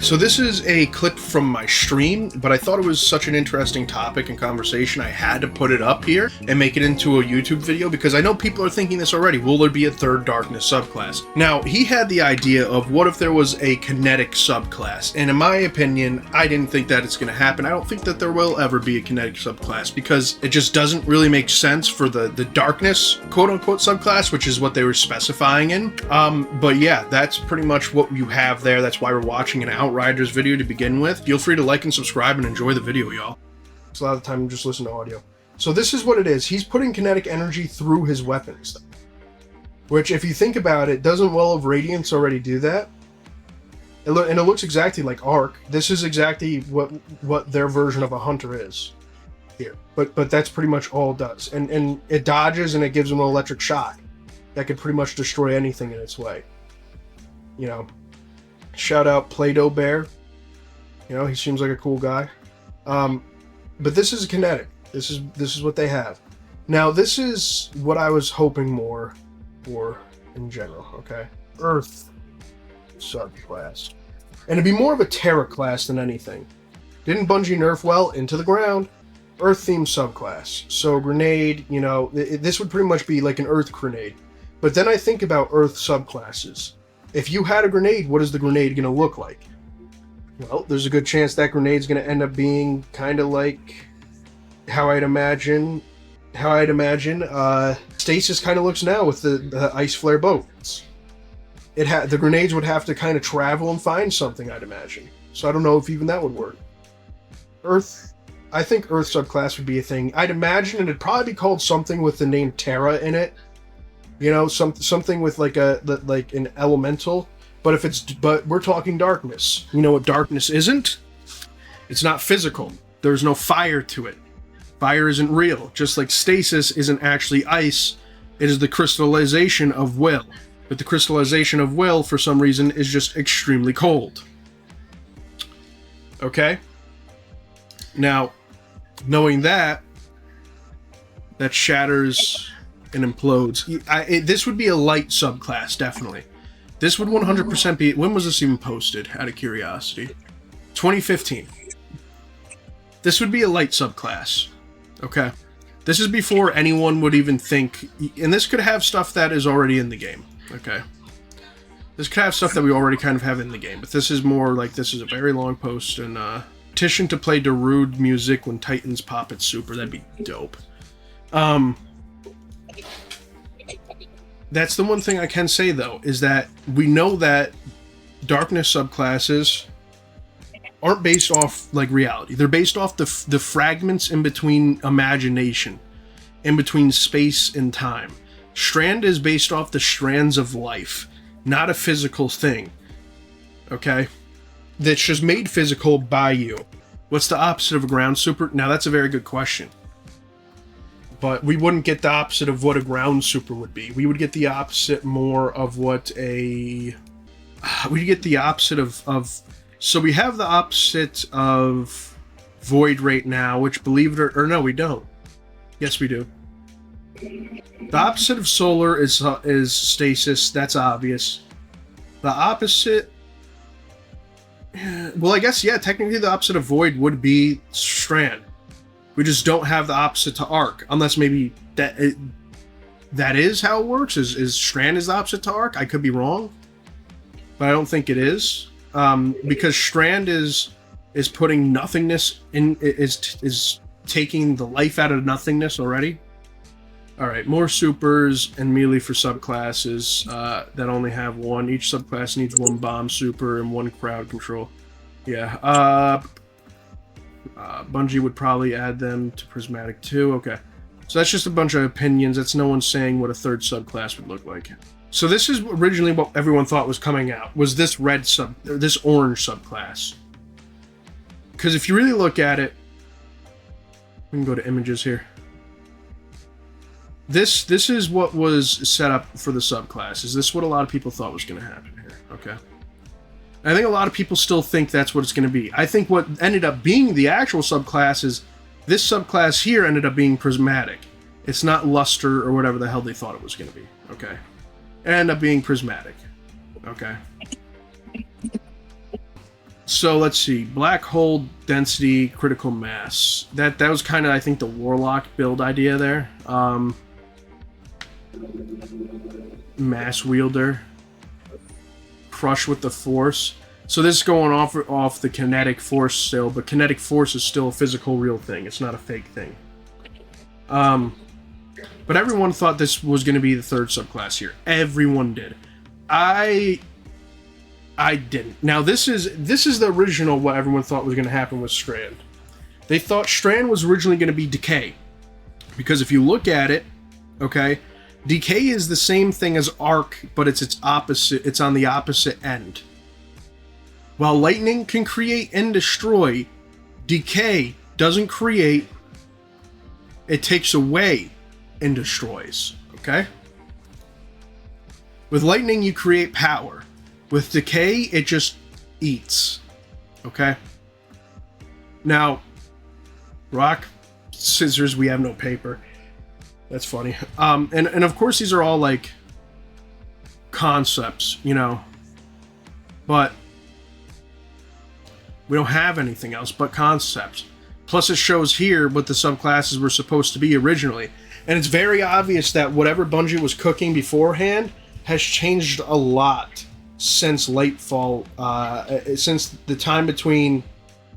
So this is a clip from my stream, but I thought it was such an interesting topic and conversation I had to put it up here and make it into a YouTube video, because I know people are thinking this already. Will there be a third darkness subclass? Now, he had the idea of what if there was a kinetic subclass, and in my opinion, I didn't think that it's going to happen. I don't think that there will ever be a kinetic subclass, because it just doesn't really make sense for the darkness quote-unquote subclass, which is what they were specifying in. But yeah, that's pretty much what you have there. That's why we're watching an Outriders video to begin with. Feel free to like and subscribe and enjoy the video, y'all. So a lot of the time I'm just listening to audio. So this is what it is. He's putting kinetic energy through his weapons, which, if you think about it, doesn't Well of Radiance already do that? And it looks exactly like Arc. This is exactly what their version of a hunter is here. But that's pretty much all it does. And it dodges and it gives him an electric shock that could pretty much destroy anything in its way. You know, shout out Play-Doh Bear. You know, he seems like a cool guy. But this is kinetic. This is what they have. Now, this is what I was hoping more for in general, okay? Earth subclass. And it'd be more of a Terra class than anything. Didn't Bungie nerf well? Into the ground. Earth-themed subclass. So grenade, you know, this would pretty much be like an Earth grenade. But then I think about Earth subclasses. If you had a grenade, what is the grenade going to look like? Well, there's a good chance that grenade's going to end up being kind of like how I'd imagine Stasis kind of looks now with the ice flare boats. The grenades would have to kind of travel and find something, I'd imagine. So I don't know if even that would work. I think Earth subclass would be a thing. I'd imagine it'd probably be called something with the name Terra in it. You know, something with like an elemental. But we're talking darkness. You know what darkness isn't? It's not physical. There's no fire to it. Fire isn't real. Just like stasis isn't actually ice, it is the crystallization of will. But the crystallization of will, for some reason, is just extremely cold. Okay? Now, knowing that shatters and implodes. This would be a light subclass, definitely. This would 100% be... When was this even posted, out of curiosity? 2015. This would be a light subclass. Okay? This is before anyone would even think... And this could have stuff that is already in the game. Okay? This could have stuff that we already kind of have in the game. But this is more like... This is a very long post. And, petition to play Darude music when Titans pop at Super. That'd be dope. That's the one thing I can say, though, is that we know that darkness subclasses aren't based off, like, reality. They're based off the fragments in between imagination, in between space and time. Strand is based off the strands of life, not a physical thing. Okay? That's just made physical by you. What's the opposite of a ground super? Now, that's a very good question. But we wouldn't get the opposite of what a ground super would be. We would get the opposite more of what a... We get the opposite of... So we have the opposite of Void right now, which, believe it or no, we don't. Yes, we do. The opposite of Solar is Stasis. That's obvious. The opposite... Well, I guess, yeah, technically the opposite of Void would be Strand. We just don't have the opposite to Arc, unless maybe that is how it works. Is Strand is the opposite to Arc? I could be wrong, but I don't think it is, because Strand is putting nothingness in, is taking the life out of nothingness already. All right, more supers and melee for subclasses that only have one. Each subclass needs one bomb super and one crowd control. Yeah. Bungie would probably add them to Prismatic too. Okay. So that's just a bunch of opinions. That's no one saying what a third subclass would look like. So this is originally what everyone thought was coming out, was this this orange subclass. Because if you really look at it, we can go to images here. This is what was set up for the subclass. Is this what a lot of people thought was going to happen here? Okay. I think a lot of people still think that's what it's going to be. I think what ended up being the actual subclass is this subclass here ended up being prismatic. It's not luster or whatever the hell they thought it was going to be. Okay. It ended up being prismatic. Okay. So let's see, black hole density, critical mass. That was kind of, I think, the Warlock build idea there. Mass wielder, crush with the force. So this is going off the kinetic force still, but kinetic force is still a physical, real thing. It's not a fake thing. But everyone thought this was going to be the third subclass here. Everyone did. I didn't. Now this is the original what everyone thought was going to happen with Strand. They thought Strand was originally going to be Decay, because if you look at it, okay, Decay is the same thing as Arc, but it's its opposite. It's on the opposite end. While Lightning can create and destroy, Decay doesn't create. It takes away and destroys. Okay. With Lightning, you create power. With Decay, it just eats. Okay? Now, rock, scissors, we have no paper. That's funny. And of course, these are all, like, concepts, you know. But we don't have anything else but concepts. Plus, it shows here what the subclasses were supposed to be originally. And it's very obvious that whatever Bungie was cooking beforehand has changed a lot since Lightfall, since the time between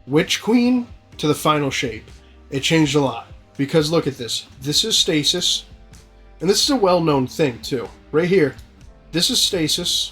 Witch Queen to the final shape. It changed a lot. Because look at this. This is stasis. And this is a well-known thing, too. Right here. This is stasis.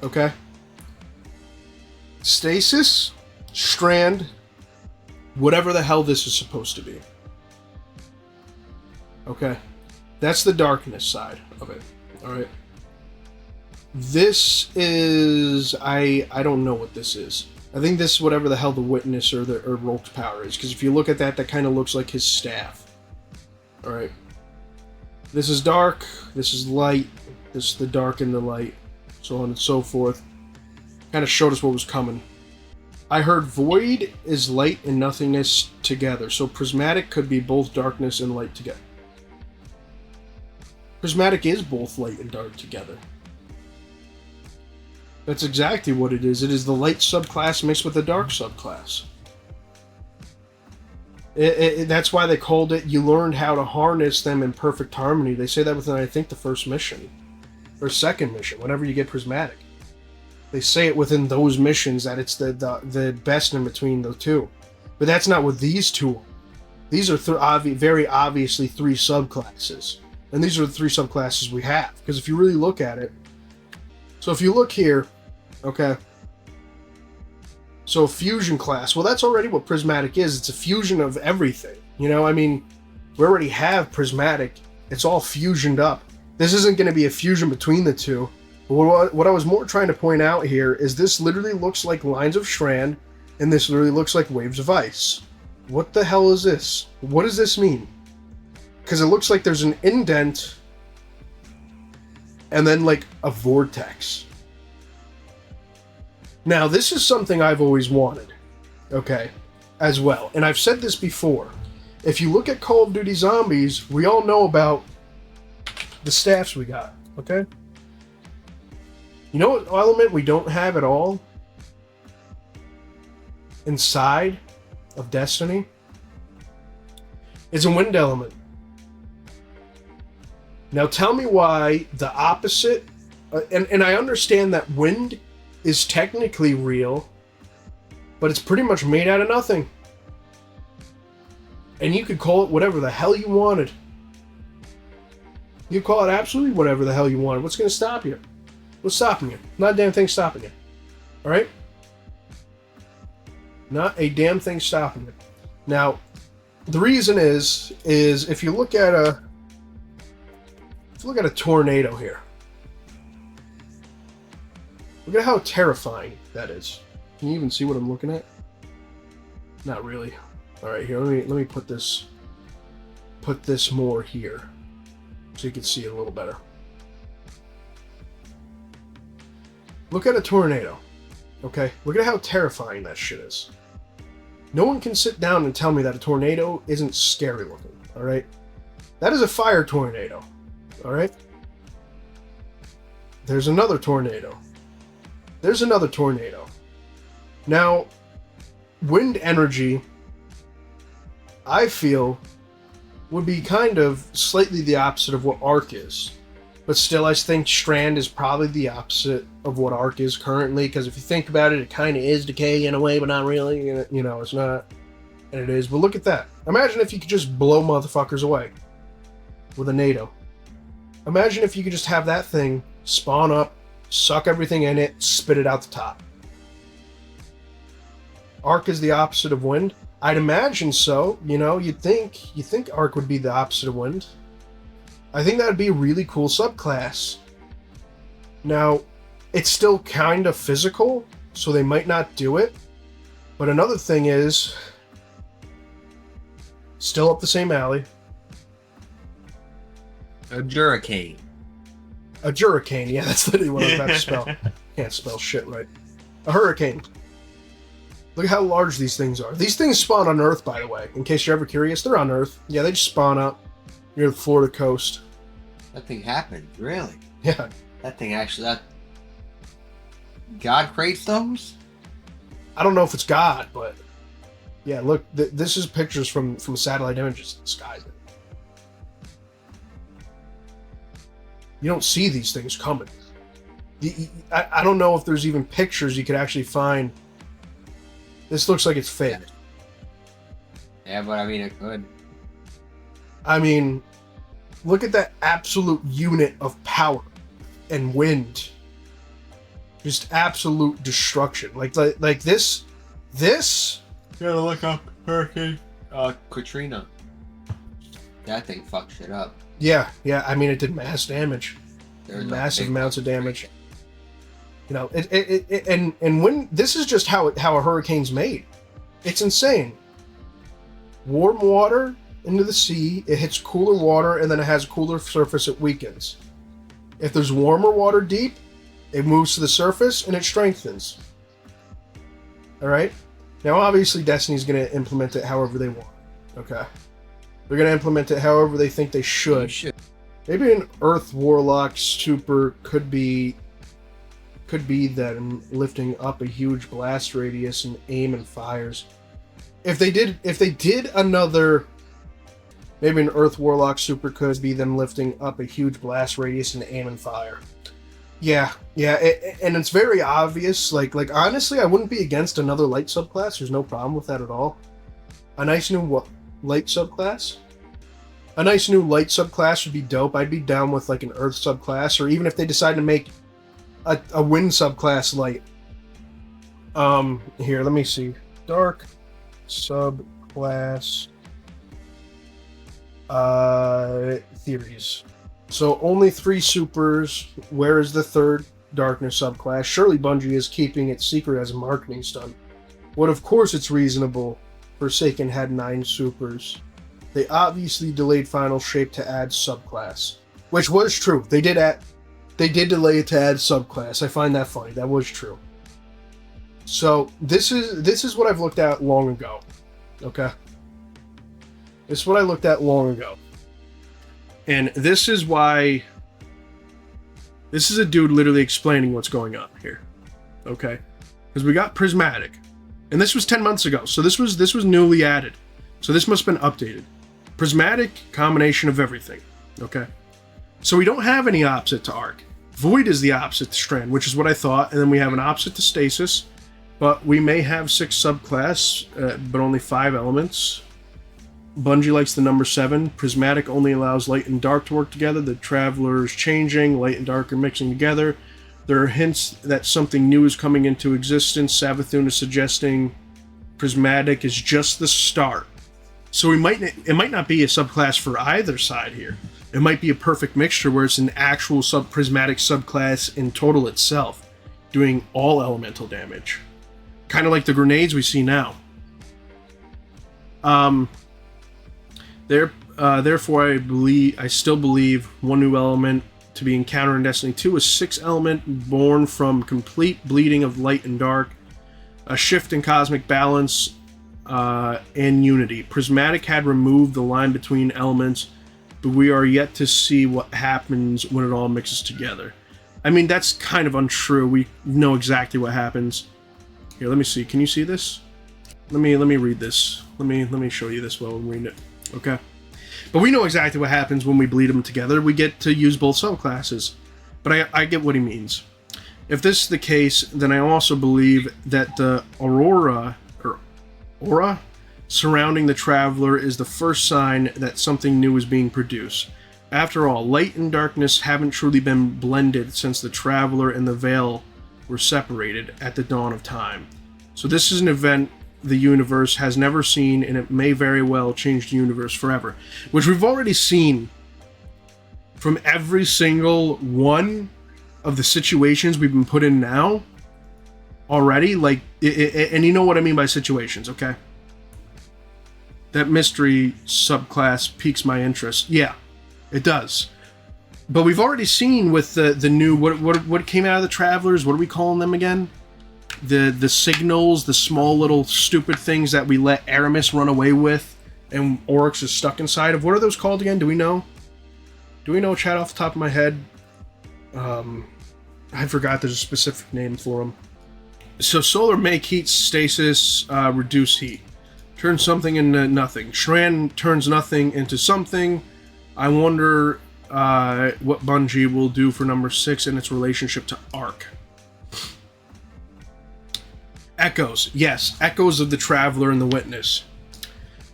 Okay? Stasis, Strand, whatever the hell this is supposed to be. Okay? That's the darkness side of it. Alright? This is... I don't know what this is. I think this is whatever the hell the Witness or Rolk's power is. Because if you look at that, that kind of looks like his staff. Alright. This is dark. This is light. This is the dark and the light. So on and so forth. Kind of showed us what was coming. I heard Void is light and nothingness together. So Prismatic could be both darkness and light together. Prismatic is both light and dark together. That's exactly what it is. It is the light subclass mixed with the dark subclass. That's why they called it, you learned how to harness them in perfect harmony. They say that within, I think, the first mission. Or second mission, whenever you get Prismatic. They say it within those missions that it's the best in between the two. But that's not what these two are. These are very obviously three subclasses. And these are the three subclasses we have. Because if you really look at it... So if you look here... Okay. So fusion class. Well, that's already what Prismatic is. It's a fusion of everything. You know, I mean, we already have Prismatic. It's all fusioned up. This isn't going to be a fusion between the two. What I was more trying to point out here is this literally looks like lines of Strand, and this literally looks like waves of ice. What the hell is this? What does this mean? Because it looks like there's an indent, and then like a vortex. Now, this is something I've always wanted, okay, as well. And I've said this before. If you look at Call of Duty Zombies, we all know about the staffs we got, okay? You know what element we don't have at all inside of Destiny? It's a wind element. Now tell me why the opposite, and I understand that wind is technically real, but it's pretty much made out of nothing. And you could call it whatever the hell you wanted. You call it absolutely whatever the hell you wanted. What's going to stop you? What's stopping you? Not a damn thing stopping you. Alright? Not a damn thing stopping you. Now, the reason is if you look at a tornado here. Look at how terrifying that is. Can you even see what I'm looking at? Not really. Alright, here, let me put this more here. So you can see it a little better. Look at a tornado. Okay? Look at how terrifying that shit is. No one can sit down and tell me that a tornado isn't scary looking. Alright? That is a fire tornado. Alright? There's another tornado. There's another tornado. Now, wind energy, I feel, would be kind of slightly the opposite of what arc is. But still, I think strand is probably the opposite of what arc is currently, because if you think about it, it kind of is decay in a way, but not really. You know, it's not. And it is. But look at that. Imagine if you could just blow motherfuckers away with a NATO. Imagine if you could just have that thing spawn up, suck everything in it, spit it out the top. Arc is the opposite of wind? I'd imagine so. You know, you'd think arc would be the opposite of wind. I think that would be a really cool subclass. Now, it's still kind of physical, so they might not do it. But another thing is, still up the same alley. A Hurricane. A Hurricane, yeah, that's literally what I was about to spell. Can't spell shit right. A hurricane. Look at how large these things are. These things spawn on Earth, by the way. In case you're ever curious, they're on Earth. Yeah, they just spawn up near the Florida coast. That thing happened, really? Yeah. That thing actually... God creates those? I don't know if it's God, but... Yeah, look, this is pictures from satellite images of the sky. You don't see these things coming. I don't know if there's even pictures you could actually find. This looks like it's fake. Yeah, but I mean, it could. I mean, look at that absolute unit of power and wind. Just absolute destruction. Like this. You gotta look up Hurricane Katrina. That thing fucked shit up. Yeah. I mean, it did mass damage. Massive amounts of damage. You know, and when this is just how a hurricane's made. It's insane. Warm water into the sea, it hits cooler water, and then it has a cooler surface, it weakens. If there's warmer water deep, it moves to the surface and it strengthens. Alright? Now obviously Destiny's going to implement it however they want. Okay? They're going to implement it however they think they should. Maybe an Earth Warlock Super could be them lifting up a huge blast radius and aim and fires. If they did another, maybe an Earth Warlock Super could be them lifting up a huge blast radius and aim and fire. Yeah, and it's very obvious. Like honestly, I wouldn't be against another light subclass. There's no problem with that at all. A nice new light subclass. A nice new light subclass would be dope. I'd be down with like an Earth subclass, or even if they decide to make a wind subclass light. Here, let me see. Dark subclass theories. So only 3 supers. Where is the third darkness subclass? Surely Bungie is keeping it secret as a marketing stunt. What of course it's reasonable. Forsaken had 9 supers. They obviously delayed final shape to add subclass, which was true. They did delay it to add subclass. I find that funny. That was true. So this is what I've looked at long ago. Okay? This is what I looked at long ago. And this is why... This is a dude literally explaining what's going on here. Okay? Because we got Prismatic. And this was 10 months ago. So this was newly added. So this must have been updated. Prismatic, combination of everything. Okay? So we don't have any opposite to Arc. Void is the opposite to Strand, which is what I thought. And then we have an opposite to Stasis. But we may have 6 subclass, but only 5 elements. Bungie likes the number 7. Prismatic only allows light and dark to work together. The Traveler is changing. Light and dark are mixing together. There are hints that something new is coming into existence. Savathun is suggesting Prismatic is just the start. So it might not be a subclass for either side here. It might be a perfect mixture where it's an actual Prismatic subclass in total itself, doing all elemental damage. Kind of like the grenades we see now. Therefore, I still believe one new element to be encountered in Destiny 2 is 6 element born from complete bleeding of light and dark, a shift in cosmic balance, and unity. Prismatic had removed the line between elements, but we are yet to see what happens when it all mixes together. I mean, that's kind of untrue. We know exactly what happens. Here, let me see. Can you see this? Let me read this. Let me show you this while I'm reading it. Okay. But we know exactly what happens when we bleed them together. We get to use both subclasses. But I get what he means. If this is the case, then I also believe that the aura surrounding the Traveler is the first sign that something new is being produced. After all, light and darkness haven't truly been blended since the Traveler and the Veil were separated at the dawn of time. So this is an event the universe has never seen, and it may very well change the universe forever. Which we've already seen from every single one of the situations we've been put in now already. Like, and you know what I mean by situations, okay? That mystery subclass piques my interest. Yeah, it does. But we've already seen with the new what came out of the Travelers. What are we calling them again? The signals, the small little stupid things that we let Aramis run away with, and Oryx is stuck inside of. What are those called again? Do we know? Do we know, chat, off the top of my head? I forgot. There's a specific name for them. So solar make heat, stasis, reduce heat. Turn something into nothing. Shran turns nothing into something. I wonder what Bungie will do for number 6 in its relationship to Arc. Echoes. Yes, echoes of the Traveler and the Witness.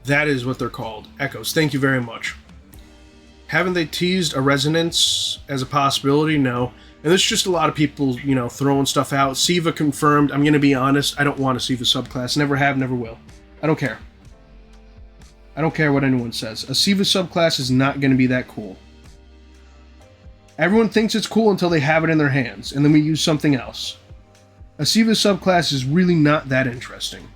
That is what they're called. Echoes. Thank you very much. Haven't they teased a resonance as a possibility? No. And there's just a lot of people, you know, throwing stuff out. Siva confirmed. I'm going to be honest. I don't want a Siva subclass. Never have, never will. I don't care. I don't care what anyone says. A Siva subclass is not going to be that cool. Everyone thinks it's cool until they have it in their hands, and then we use something else. A Siva subclass is really not that interesting.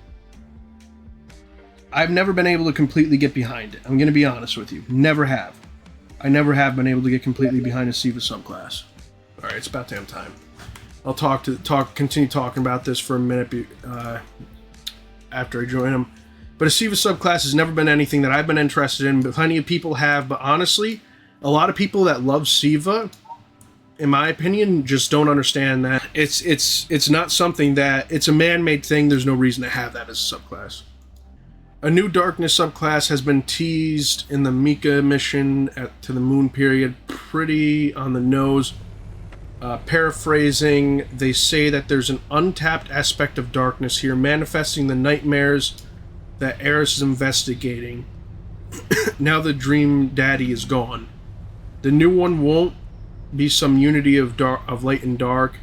I've never been able to completely get behind it. I'm going to be honest with you. Never have. I never have been able to get completely behind a Siva subclass. Alright, it's about damn time. I'll continue talking about this for a minute after I join them. But a Siva subclass has never been anything that I've been interested in, but plenty of people have. But honestly, a lot of people that love Siva, in my opinion, just don't understand that. It's not something that... It's a man-made thing. There's no reason to have that as a subclass. A new Darkness subclass has been teased in the Mika mission to the Moon period. Pretty on the nose. Paraphrasing, they say that there's an untapped aspect of darkness here, manifesting the nightmares that Eris is investigating. Now the Dream Daddy is gone. The new one won't be some unity of light and dark.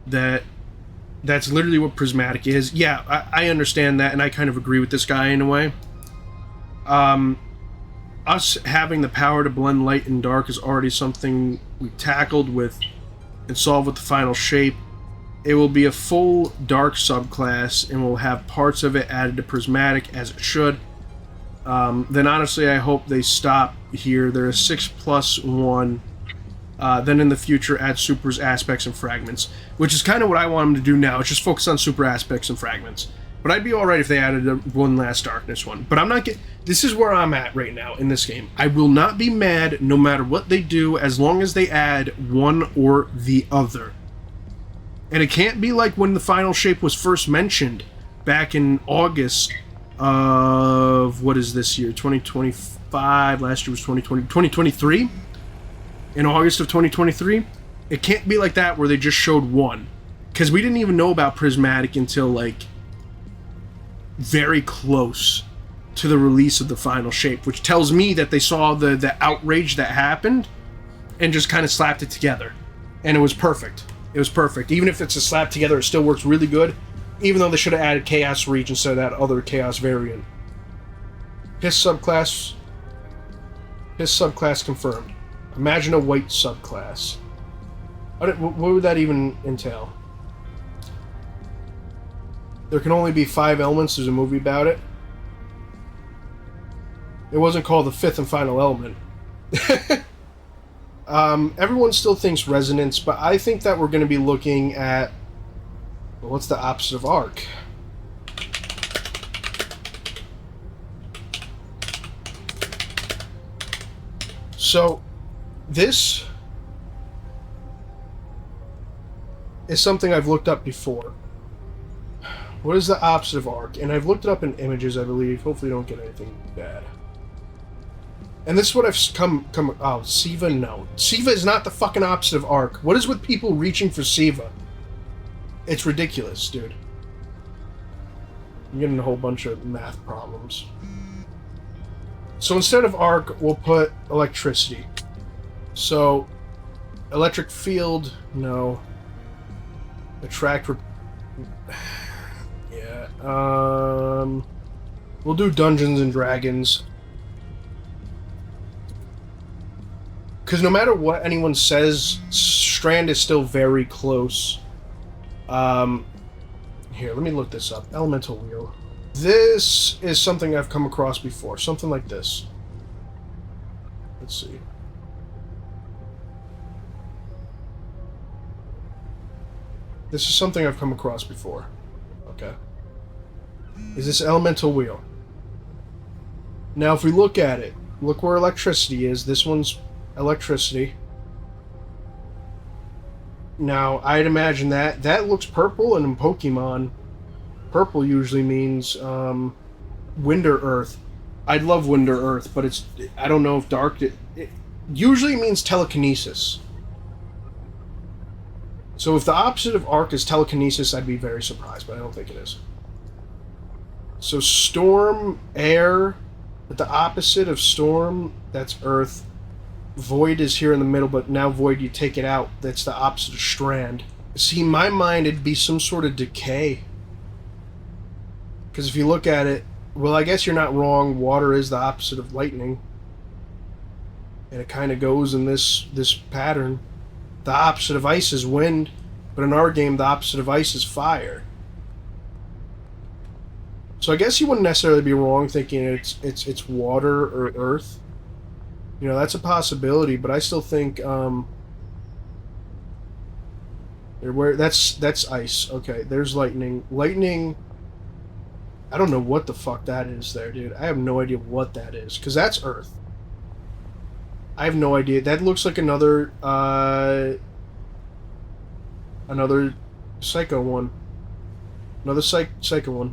That's literally what Prismatic is. Yeah, I understand that, and I kind of agree with this guy in a way. Us having the power to blend light and dark is already something we tackled with and solved with the final shape. It will be a full dark subclass, and will have parts of it added to Prismatic as it should. Then honestly, I hope they stop here. They're a 6+1. Then in the future, add supers, aspects, and fragments, which is kind of what I want them to do now. It's just focus on super aspects and fragments. But I'd be alright if they added one last darkness one. But I'm not getting... This is where I'm at right now in this game. I will not be mad no matter what they do, as long as they add one or the other. And it can't be like when the final shape was first mentioned back in August of... What is this year? 2025. Last year was 2023? In August of 2023? It can't be like that where they just showed one. Because we didn't even know about Prismatic until, like, very close to the release of the final shape, which tells me that they saw the outrage that happened and just kind of slapped it together. And it was perfect. It was perfect. Even if it's a slap together, it still works really good, even though they should have added Chaos Reach instead of that other Chaos variant. His subclass confirmed. Imagine a white subclass. What would that even entail? There can only be 5 elements. There's a movie about it. It wasn't called the 5th and final element. Everyone still thinks resonance, but I think that we're going to be looking at... Well, what's the opposite of arc? So, this is something I've looked up before. What is the opposite of arc? And I've looked it up in images, I believe. Hopefully don't get anything bad. And this is what I've come... Oh, Siva? No. Siva is not the fucking opposite of arc. What is with people reaching for Siva? It's ridiculous, dude. I'm getting a whole bunch of math problems. So instead of arc, we'll put electricity. So, electric field, no. Attract... Yeah, we'll do Dungeons and Dragons. Because no matter what anyone says, Strand is still very close. Here, let me look this up. Elemental Wheel. This is something I've come across before. Something like this. Let's see. This is something I've come across before. Okay. Is this Elemental Wheel? Now, if we look at it, look where electricity is. This one's electricity. Now, I'd imagine that looks purple, and in Pokemon, purple usually means wind or earth. I'd love wind or earth, but I don't know if dark... It usually means telekinesis. So if the opposite of arc is telekinesis, I'd be very surprised, but I don't think it is. So storm, air, but the opposite of storm, that's earth. Void is here in the middle, but now void, you take it out. That's the opposite of strand. See, in my mind, it'd be some sort of decay. Because if you look at it, well, I guess you're not wrong. Water is the opposite of lightning. And it kind of goes in this pattern. The opposite of ice is wind, but in our game, the opposite of ice is fire. So I guess you wouldn't necessarily be wrong thinking it's water or earth. You know, that's a possibility, but I still think that's ice. Okay, there's lightning. Lightning, I don't know what the fuck that is there, dude. I have no idea what that is, because that's earth. I have no idea. That looks like another Psycho one. Another Psycho one.